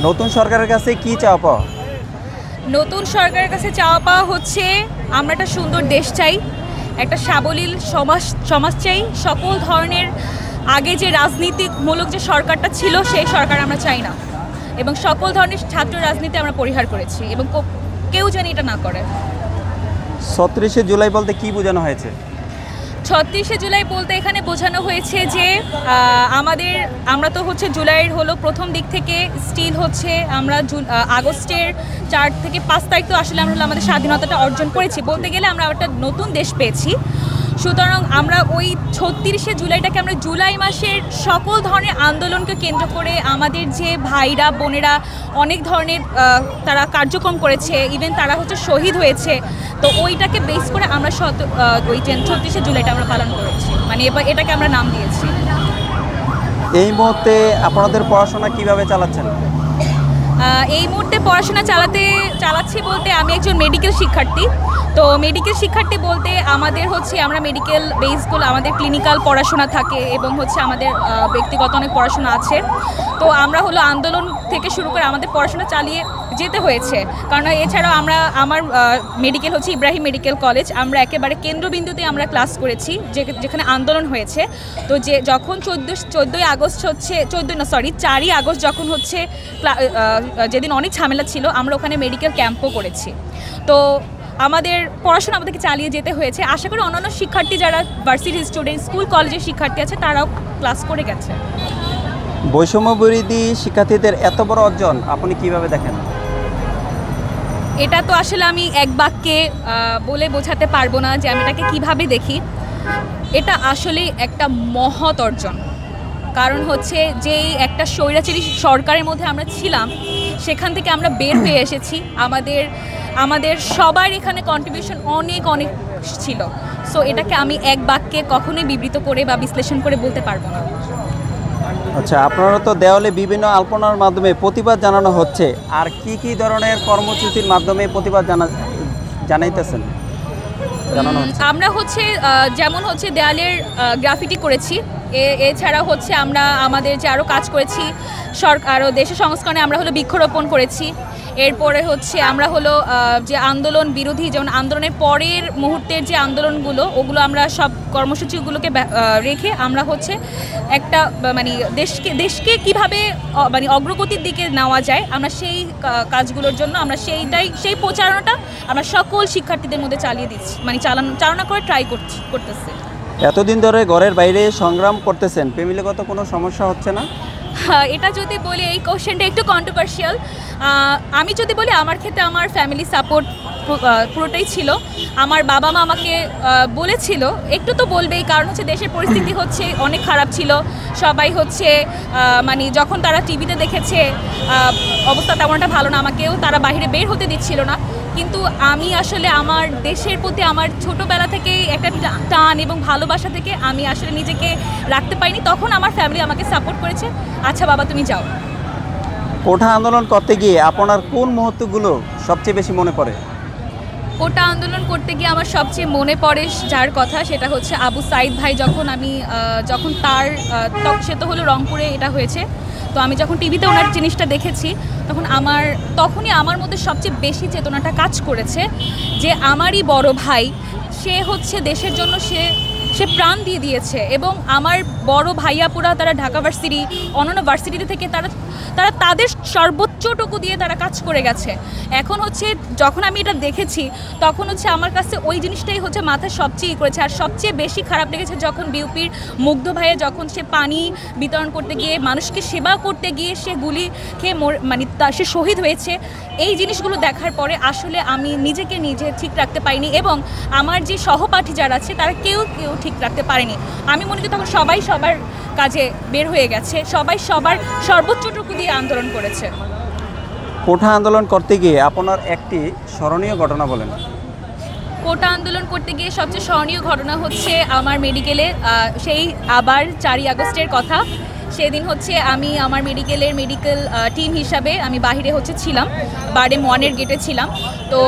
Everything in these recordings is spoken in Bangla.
নতুন সরকারের কাছে কি চাওয়া পাওয়া? নতুন সরকারের কাছে চাওয়া পাওয়া হচ্ছে আমরা একটা সুন্দর দেশ চাই, একটা সাবলীল সমাজ চাই। সকল ধরনের আগে যে রাজনীতিমূলক যে সরকারটা ছিল সেই সরকার আমরা চাই না, এবং সকল ধরনের ছাত্র রাজনীতি আমরা পরিহার করেছি এবং কেউ যেন এটা না করে। ৩৬শে জুলাই বলতে কি বোঝানো হয়েছে? ৩৬শে জুলাই বলতে এখানে বোঝানো হয়েছে যে আমরা তো হচ্ছে জুলাইয়ের হলো প্রথম দিক থেকে স্টিল হচ্ছে আমরা আগস্টের ৪ থেকে ৫ তারিখ তো আসলে আমরা আমাদের স্বাধীনতাটা অর্জন করেছি, বলতে গেলে আমরা একটা নতুন দেশ পেয়েছি। সুতরাং আমরা ওই ৩৬শে জুলাইটাকে আমরা জুলাই মাসের সকল ধরনের আন্দোলনকে কেন্দ্র করে আমাদের যে ভাইরা বোনেরা অনেক ধরনের তারা কার্যক্রম করেছে, ইভেন তারা হচ্ছে শহীদ হয়েছে, তো ওইটাকে বেস করে আমরা ওই ৩৬শে জুলাইটা আমরা পালন করেছি, মানে এবার এটাকে আমরা নাম দিয়েছি। এই মুহূর্তে আপনাদের পড়াশোনা কিভাবে চালাচ্ছেন? এই মুহূর্তে পড়াশোনা চালাচ্ছি বলতে আমি একজন মেডিকেল শিক্ষার্থী। তো মেডিকেল শিক্ষার্থী বলতে আমাদের হচ্ছে আমরা মেডিকেল বেসগুলো আমাদের ক্লিনিক্যাল পড়াশোনা থাকে এবং হচ্ছে আমাদের ব্যক্তিগত অনেক পড়াশোনা আছে। তো আমরা হলো আন্দোলন থেকে শুরু করে আমাদের পড়াশোনা চালিয়ে যেতে হয়েছে, কারণ এছাড়াও আমার মেডিকেল হচ্ছে ইব্রাহিম মেডিকেল কলেজ, আমরা একেবারে কেন্দ্রবিন্দুতে আমরা ক্লাস করেছি যেখানে আন্দোলন হয়েছে। তো যখন 4ই আগস্ট হচ্ছে 4ই আগস্ট যখন হচ্ছে যেদিন অনেক ঝামেলা ছিল, আমরা ওখানে মেডিকেল ক্যাম্পও করেছি। তো আমাদের পড়াশোনা আমাদেরকে চালিয়ে যেতে হয়েছে। আশা করি অন্যান্য শিক্ষার্থী যারা ভার্সিটির স্টুডেন্ট, স্কুল কলেজের শিক্ষার্থী আছে, তারাও ক্লাস করে গেছে। বৈষম্য বিরোধী শিক্ষার্থীদের এত বড় অর্জন আপনি কিভাবে দেখেন? এটা তো আসলে আমি এক বাক্যে বলে বোঝাতে পারবো না যে আমি এটাকে কীভাবে দেখি। এটা আসলে একটা মহৎ অর্জন, কারণ হচ্ছে যে একটা স্বৈরাচারী সরকারের মধ্যে আমরা ছিলাম, সেখান থেকে আমরা বের হয়ে এসেছি। আমাদের সবার এখানে কন্ট্রিবিউশন অনেক অনেক ছিল। সো এটাকে আমি এক বাক্যে কখনোই বিবৃত করে বা বিশ্লেষণ করে বলতে পারবো না। আচ্ছা, আপনারা তো দেওয়ালে বিভিন্ন আলপনার মাধ্যমে প্রতিবাদ জানানো হচ্ছে, আর কি ধরনের কর্মসূচির মাধ্যমে প্রতিবাদ জানাইতেছেন? আমরা হচ্ছে যেমন হচ্ছে দেয়ালের গ্রাফিটি করেছি, এছাড়া হচ্ছে আমরা আমাদের যে আরও কাজ করেছি আরও দেশের সংস্করণে আমরা হলো বৃক্ষরোপণ করেছি। এরপরে হচ্ছে আমরা হলো যে আন্দোলন বিরোধী, যেমন আন্দোলনের পরের মুহূর্তের যে আন্দোলনগুলো, ওগুলো আমরা সব কর্মসূচিগুলোকে রেখে আমরা হচ্ছে একটা মানে দেশকে কিভাবে মানে অগ্রগতির দিকে নেওয়া যায়, আমরা সেই কাজগুলোর জন্য আমরা সেই প্রচারণাটা আমরা সকল শিক্ষার্থীদের মধ্যে চালিয়ে দিচ্ছি, মানে চালনা করে ট্রাই করতেছি। এতদিন ধরে ঘরের বাইরে সংগ্রাম করতেছেন, ফ্যামিলিগত কোনো সমস্যা হচ্ছে না? এটা যদি বলি, এই কোশ্চেনটা একটু কন্ট্রোভার্সিয়াল। আমি যদি বলি আমার ক্ষেত্রে আমার ফ্যামিলি সাপোর্ট পুরোটাই ছিল। আমার বাবা মা আমাকে বলেছিল, একটু তো বলবেই, কারণ হচ্ছে দেশের পরিস্থিতি হচ্ছে অনেক খারাপ ছিল। সবাই হচ্ছে মানে যখন তারা টিভিতে দেখেছে অবস্থা তেমন একটা ভালো না, আমাকেও তারা বাইরে বের হতে দিচ্ছিল না। কিন্তু আমি আসলে আমার দেশের প্রতি আমার ছোটোবেলা থেকেই একটা টান এবং ভালোবাসা থেকে আমি আসলে নিজেকে রাখতে পারিনি। তখন আমার ফ্যামিলি আমাকে সাপোর্ট করেছে, আচ্ছা বাবা তুমি যাও। কোঠা আন্দোলন করতে গিয়ে আপনার কোন মুহূর্তগুলো সবচেয়ে বেশি মনে পড়ে? কোটা আন্দোলন করতে গিয়ে আমার সবচেয়ে মনে পড়ে যার কথা, সেটা হচ্ছে আবু সাইদ ভাই। যখন সে তো হলো রংপুরে এটা হয়েছে, তো আমি যখন টিভিতে ওনার জিনিসটা দেখেছি, তখনই আমার মধ্যে সবচেয়ে বেশি চেতনাটা কাজ করেছে যে আমারই বড় ভাই, সে হচ্ছে দেশের জন্য সে প্রাণ দিয়ে দিয়েছে, এবং আমার বড় ভাইয়াপুরা তারা ঢাকা ভার্সিটি অন্যান্য ভার্সিটিতে থেকে তারা তাদের সর্বোচ্চটুকু দিয়ে তারা কাজ করে গেছে। এখন হচ্ছে যখন আমি এটা দেখেছি, তখন হচ্ছে আমার কাছে ওই জিনিসটাই হচ্ছে মাথায় সবচেয়ে করেছে। আর সবচেয়ে বেশি খারাপ লেগেছে যখন বিউপির মুগ্ধ ভাইয়ে যখন সে পানি বিতরণ করতে গিয়ে মানুষকে সেবা করতে গিয়ে সে গুলি খেয়ে মানে সে শহীদ হয়েছে। এই জিনিসগুলো দেখার পরে আসলে আমি নিজেকে নিজে ঠিক রাখতে পারিনি, এবং আমার যে সহপাঠী যারা আছে তারা কেউ ঠিক রাখতে পারেনি। আমি মনে করি তখন সবাই সবার কাজে বের হয়ে গেছে, সবাই সবার সর্বোচ্চটুকু দিয়ে আন্দোলন করেছে। কোঠা আন্দোলন করতে গিয়ে আপনার একটি স্মরণীয় ঘটনা বলেন। কোটা আন্দোলন করতে গিয়ে সবচেয়ে স্মরণীয় ঘটনা হচ্ছে আমার মেডিকেলে সেই আবার 4ই আগস্টের কথা। সেদিন হচ্ছে আমি আমার মেডিকেল টিম হিসাবে আমি বাহিরে হচ্ছে ছিলাম, বারডেম 1-এর গেটে ছিলাম। তো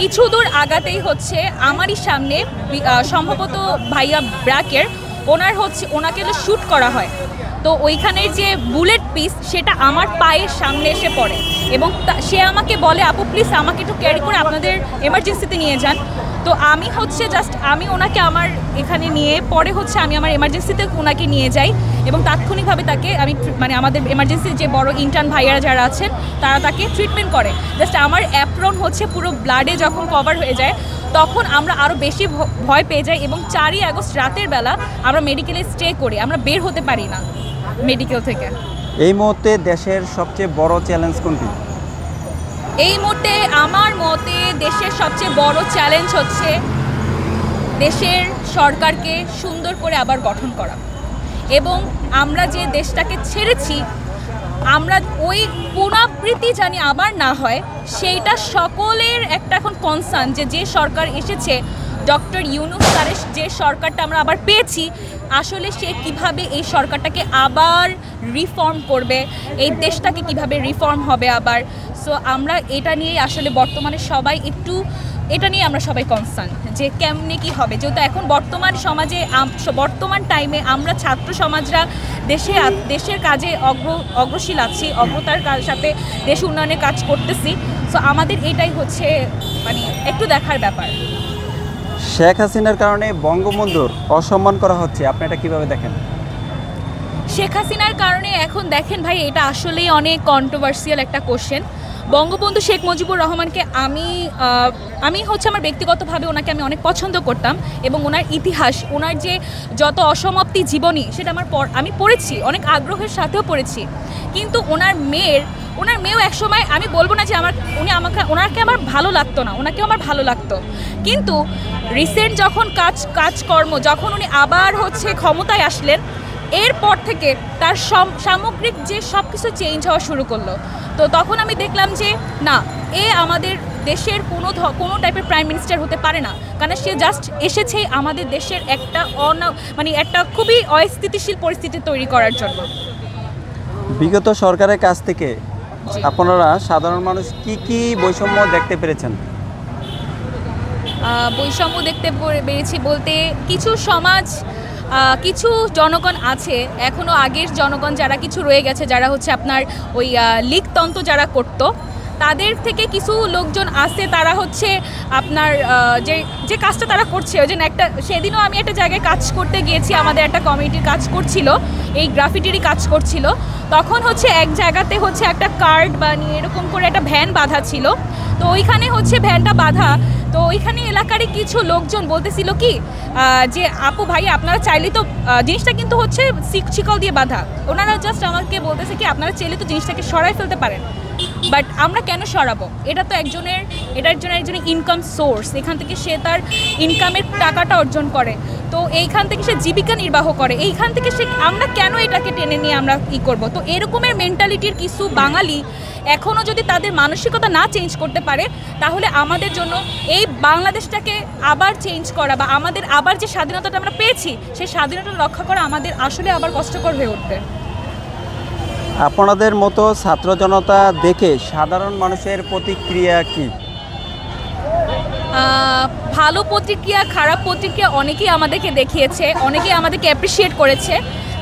কিছু দূর আগাতেই হচ্ছে আমারই সামনে সম্ভবত ভাইয়া ব্র্যাকের ওনাকে শ্যুট করা হয়। তো ওইখানের যে বুলেট পিস সেটা আমার পায়ের সামনে এসে পড়ে এবং সে আমাকে বলে, আপু প্লিজ আমাকে একটু ক্যারি করে আপনাদের এমার্জেন্সিতে নিয়ে যান। তো আমি হচ্ছে জাস্ট আমি ওনাকে আমার এখানে নিয়ে পরে হচ্ছে আমি আমার এমার্জেন্সিতে ওনাকে নিয়ে যাই এবং তাৎক্ষণিকভাবে তাকে আমি মানে আমাদের এমার্জেন্সির যে বড় ইন্টার্ন ভাইয়ারা যারা আছেন তারা তাকে ট্রিটমেন্ট করে। জাস্ট আমার অ্যাপ্রন হচ্ছে পুরো ব্লাডে যখন কভার হয়ে যায় তখন আমরা আরও বেশি ভয় পেয়ে যাই এবং 4ই আগস্ট রাতের বেলা আমরা মেডিকেলে স্টে করি, আমরা বের হতে পারি না মেডিকেল থেকে। এই মুহূর্তে দেশের সবচেয়ে বড় চ্যালেঞ্জ কোনটি? এই মুহূর্তে আমার মতে দেশের সবচেয়ে বড় চ্যালেঞ্জ হচ্ছে দেশের সরকারকে সুন্দর করে আবার গঠন করা এবং আমরা যে দেশটাকে ছেড়েছি আমরা ওই পুনরাবৃত্তি জানি আবার না হয় সেইটা সকলের একটা এখন কনসার্ন যে সরকার এসেছে ডক্টর ইউনূস স্যারের যে সরকারটা আমরা আবার পেয়েছি আসলে সে কিভাবে এই সরকারটাকে আবার রিফর্ম করবে, এই দেশটাকে কিভাবে রিফর্ম হবে আবার। সো আমরা এটা নিয়ে আসলে বর্তমানে সবাই একটু এটা নিয়ে আমরা সবাই কনসার্ন যে কেমনে কি হবে, যেহেতু এখন বর্তমান সমাজে বর্তমান টাইমে আমরা ছাত্র সমাজরা দেশের কাজে অগ্রশীল আছি, অগ্রতার সাথে দেশ উন্নয়নের কাজ করতেছি। সো আমাদের এটাই হচ্ছে মানে একটু দেখার ব্যাপার। শেখ হাসিনার কারণে বঙ্গবন্ধুর অসম্মান করা হচ্ছে, আপনি এটা কিভাবে দেখেন? শেখ হাসিনার কারণে এখন দেখেন ভাই এটা আসলেই অনেক কন্ট্রোভার্সিয়াল একটা কোশ্চেন। বঙ্গবন্ধু শেখ মুজিবুর রহমানকে আমি হচ্ছে আমার ব্যক্তিগতভাবে ওনাকে আমি অনেক পছন্দ করতাম এবং ওনার ইতিহাস, ওনার যে যত অসমাপ্তি জীবনী সেটা আমি পড়েছি, অনেক আগ্রহের সাথেও পড়েছি। কিন্তু ওনার মেয়েও একসময় আমি বলবো না যে ওনাকে আমার ভালো লাগতো না, ওনাকেও আমার ভালো লাগতো, কিন্তু রিসেন্ট যখন কাজকর্ম যখন উনি আবার হচ্ছে ক্ষমতায় আসলেন এরপর থেকে তার সামগ্রিক যে সব কিছু চেঞ্জ হওয়া শুরু করলো। তো তখন আমি দেখলাম যে না, আমাদের দেশের কোনো টাইপের প্রাইম মিনিস্টার হতে পারে না, কারণ সে জাস্ট এসেছেই আমাদের দেশের একটা একটা খুবই অস্থিতিশীল পরিস্থিতি তৈরি করার জন্য। বিগত সরকারের কাছ থেকে আপনারা সাধারণ মানুষ কি বৈষম্য দেখতে পেরেছেন? বৈষম্য দেখতে পেরেছি বলতে কিছু জনগণ আছে এখনও আগের জনগণ যারা কিছু রয়ে গেছে, যারা হচ্ছে আপনার ওই লীগতন্ত্র যারা করতো তাদের থেকে কিছু লোকজন আছে, তারা হচ্ছে আপনার যে কাজটা তারা করছে ওই জন্য সেদিনও আমি একটা জায়গায় কাজ করতে গিয়েছি, আমাদের একটা কমিটির কাজ করছিল, এই গ্রাফিটিরই কাজ করছিল। তখন হচ্ছে এক জায়গাতে হচ্ছে একটা কার্ড বানিয়ে এরকম করে একটা ভ্যান বাঁধা ছিল, তো ওইখানে হচ্ছে ভ্যানটা বাঁধা, তো ওইখানে এলাকারই কিছু লোকজন বলতেছিল কি যে আপু ভাই আপনারা চাইলে তো জিনিসটা কিন্তু হচ্ছে শিকল দিয়ে বাঁধা, ওনারা জাস্ট আমাকে বলতেছে কি আপনারা চাইলে তো জিনিসটাকে সরাই ফেলতে পারেন, বাট আমরা কেন সরাবো? এটা তো একজনের ইনকাম সোর্স, এখান থেকে সে তার ইনকামের টাকাটা অর্জন করে, তো এইখান থেকে সে জীবিকা নির্বাহ করে, এইখান থেকে আমরা কেন এটাকে টেনে নিয়ে আমরা করব? তো এরকমের মেন্টালিটির কিছু বাঙালি এখনও যদি তাদের মানসিকতা না চেঞ্জ করতে পারে তাহলে আমাদের জন্য এই বাংলাদেশটাকে আবার চেঞ্জ করা বা আমাদের আবার যে স্বাধীনতাটা আমরা পেয়েছি সেই স্বাধীনতা রক্ষা করা আমাদের আসলে আবার কষ্টকর হয়ে উঠবে। আপনাদের মতো ছাত্র জনতা দেখে সাধারণ মানুষের প্রতিক্রিয়া কি? ভালো প্রতিক্রিয়া, খারাপ প্রতিক্রিয়া অনেকেই আমাদেরকে দেখিয়েছে, অনেকেই আমাদেরকে অ্যাপ্রিসিয়েট করেছে,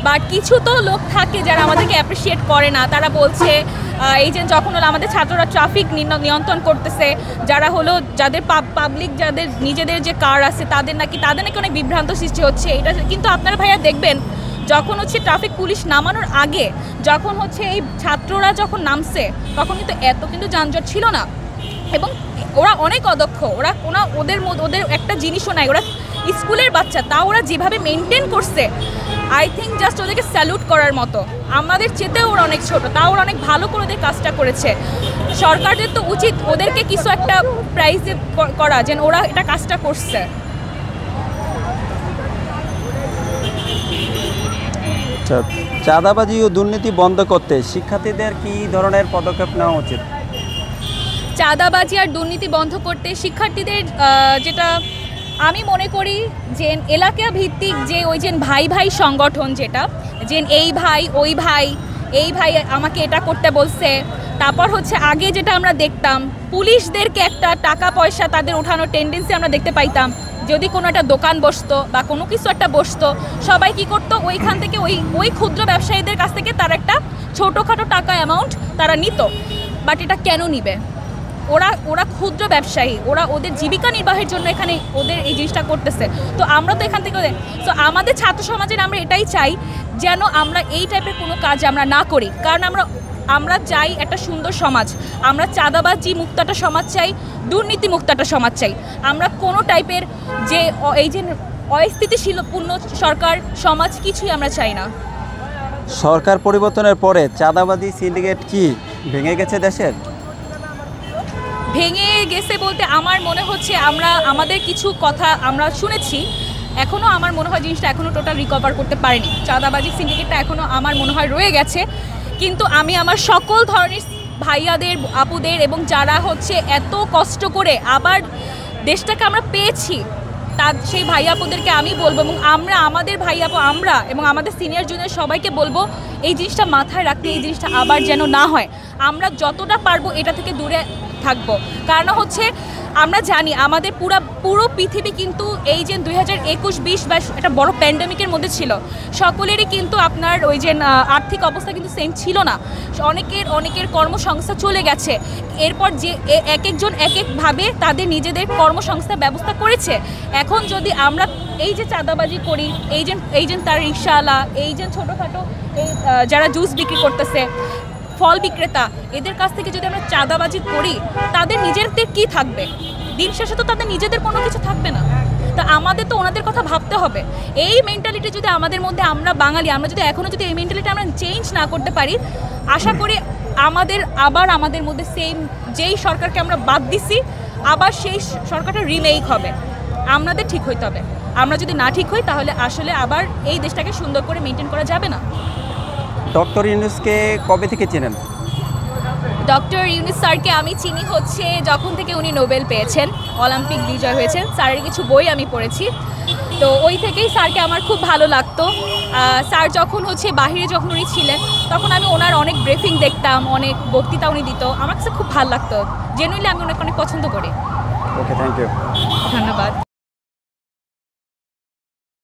বাট কিছু তো লোক থাকে যারা আমাদেরকে অ্যাপ্রিসিয়েট করে না, তারা বলছে এই যে যখন হলো আমাদের ছাত্ররা ট্রাফিক নিয়ন্ত্রণ করতেছে, যাদের পাবলিক যাদের নিজেদের যে কার আছে তাদের নাকি অনেক বিভ্রান্ত সৃষ্টি হচ্ছে। এটা কিন্তু আপনারা ভাইয়া দেখবেন যখন হচ্ছে ট্রাফিক পুলিশ নামানোর আগে যখন হচ্ছে এই ছাত্ররা যখন নামছে তখন কিন্তু এত কিন্তু যানজট ছিল না এবং ওরা অনেক অদক্ষ, ওদের একটা জিনিসও নাই, ওরা স্কুলের বাচ্চা, তাও ওরা যেভাবে মেনটেন করছে আই থিঙ্ক জাস্ট ওদেরকে স্যালুট করার মতো। আমাদের চেতেও ওরা অনেক ছোট, তাও ওরা অনেক ভালো করে ওদের কাজটা করেছে। সরকারের তো উচিত ওদেরকে কিছু একটা প্রাইজ করা যেন ওরা এটা কাজটা করছে। চাঁদাবাজি ও দুর্নীতি বন্ধ করতে শিক্ষার্থীদের কি ধরনের পদক্ষেপ নেওয়া উচিত? চাঁদাবাজি আর দুর্নীতি বন্ধ করতে শিক্ষার্থীদের যেটা আমি মনে করি যে এলাকা ভিত্তিক যে ওই যে ভাই ভাই সংগঠন, যেটা যে এই ভাই ওই ভাই, এই ভাই আমাকে এটা করতে বলছে, তারপর হচ্ছে আগে যেটা আমরা দেখতাম পুলিশদেরকে একটা টাকা পয়সা তাদের ওঠানোর টেন্ডেন্সি আমরা দেখতে পাইতাম, যদি কোনো একটা দোকান বসতো বা কোনো কিছু একটা বসতো, সবাই কি করতো, ওইখান থেকে ওই ক্ষুদ্র ব্যবসায়ীদের কাছ থেকে তার একটা ছোটোখাটো টাকা অ্যামাউন্ট তারা নিত। বাট এটা কেন নিবে? ওরা ক্ষুদ্র ব্যবসায়ী, ওদের জীবিকা নির্বাহের জন্য এখানে ওদের এই জিনিসটা করতেছে। তো আমরা তো এখান থেকে তো আমাদের ছাত্র সমাজের আমরা এটাই চাই যেন আমরা এই টাইপের কোনো কাজ আমরা না করি। কারণ আমরা চাই একটা সুন্দর সমাজ, আমরা চাঁদাবাজি মুক্ত একটা সমাজ চাই, দুর্নীতি মুক্ত একটা সমাজ চাই। আমরা কোনো টাইপের যে এই যে অস্থিতিশীলপূর্ণ সরকার সমাজ কিছুই আমরা চাই না। সরকার পরিবর্তনের পরে চাঁদাবাজি সিন্ডিকেট কি ভেঙে গেছে দেশের? ভেঙে গেছে বলতে আমার মনে হচ্ছে আমাদের কিছু কথা আমরা শুনেছি, এখনও আমার মনে হয় জিনিসটা এখনও টোটাল রিকভার করতে পারেনি। চাঁদাবাজি সিন্ডিকেটটা এখনও আমার মনে হয় রয়ে গেছে। কিন্তু আমি আমার সকল ধরনের ভাইয়াদের, আপুদের এবং যারা হচ্ছে এত কষ্ট করে আবার দেশটাকে আমরা পেয়েছি, সেই ভাই আপুদেরকে আমি বলবো, এবং আমাদের ভাই আপু এবং আমাদের সিনিয়র জুনিয়র সবাইকে বলবো এই জিনিসটা মাথায় রাখতে, এই জিনিসটা আবার যেন না হয়। আমরা যতটা পারবো এটা থেকে দূরে থাকবো। কারণ হচ্ছে আমরা জানি আমাদের পুরো পৃথিবী কিন্তু এই যে 2021-20 বা একটা বড় প্যান্ডেমিকের মধ্যে ছিল, সকলেরই কিন্তু আপনার ওই যে আর্থিক অবস্থা কিন্তু সেম ছিল না। অনেকের কর্মসংস্থান চলে গেছে। এরপর যে এক একজন এক একভাবে তাদের নিজেদের কর্মসংস্থান ব্যবস্থা করেছে। এখন যদি আমরা এই যে চাঁদাবাজি করি, এই যে তার রিক্সাওয়ালা, এই যে ছোটোখাটো যারা জুস বিক্রি করতেছে, ফল বিক্রেতা, এদের কাছ থেকে যদি আমরা চাঁদাবাজি করি, তাদের নিজেদের কি থাকবে? দিন শেষে তো তাদের নিজেদের কোনো কিছু থাকবে না। তা আমাদের তো ওনাদের কথা ভাবতে হবে। এই মেন্টালিটি যদি আমাদের মধ্যে, আমরা বাঙালি, আমরা যদি এখনও যদি এই মেন্টালিটি আমরা চেঞ্জ না করতে পারি, আশা করি আমাদের মধ্যে সেম যেই সরকারকে আমরা বাদ দিছি, আবার সেই সরকারটা রিমেক হবে। আমাদের ঠিক হইতে হবে। আমরা যদি না ঠিক হই তাহলে আসলে আবার এই দেশটাকে সুন্দর করে মেনটেন করা যাবে না। ডক্টর ইউনূসকে কবে থেকে চেনেন? ডক্টর ইউনূস স্যারকে আমি চিনি হচ্ছে যখন থেকে উনি নোবেল পেয়েছেন, অলিম্পিক বিজয় হয়েছেন। স্যারের কিছু বই আমি পড়েছি, তো ওই থেকেই স্যারকে আমার খুব ভালো লাগতো। স্যার যখন হচ্ছে বাহিরে যখন উনি ছিলেন, তখন আমি ওনার অনেক ব্রিফিং দেখতাম, অনেক বক্তৃতা উনি দিত, আমার কাছে খুব ভালো লাগতো। জেনুইনলি আমি ওনাকে অনেক পছন্দ করি। ওকে, থ্যাংক ইউ। ধন্যবাদ।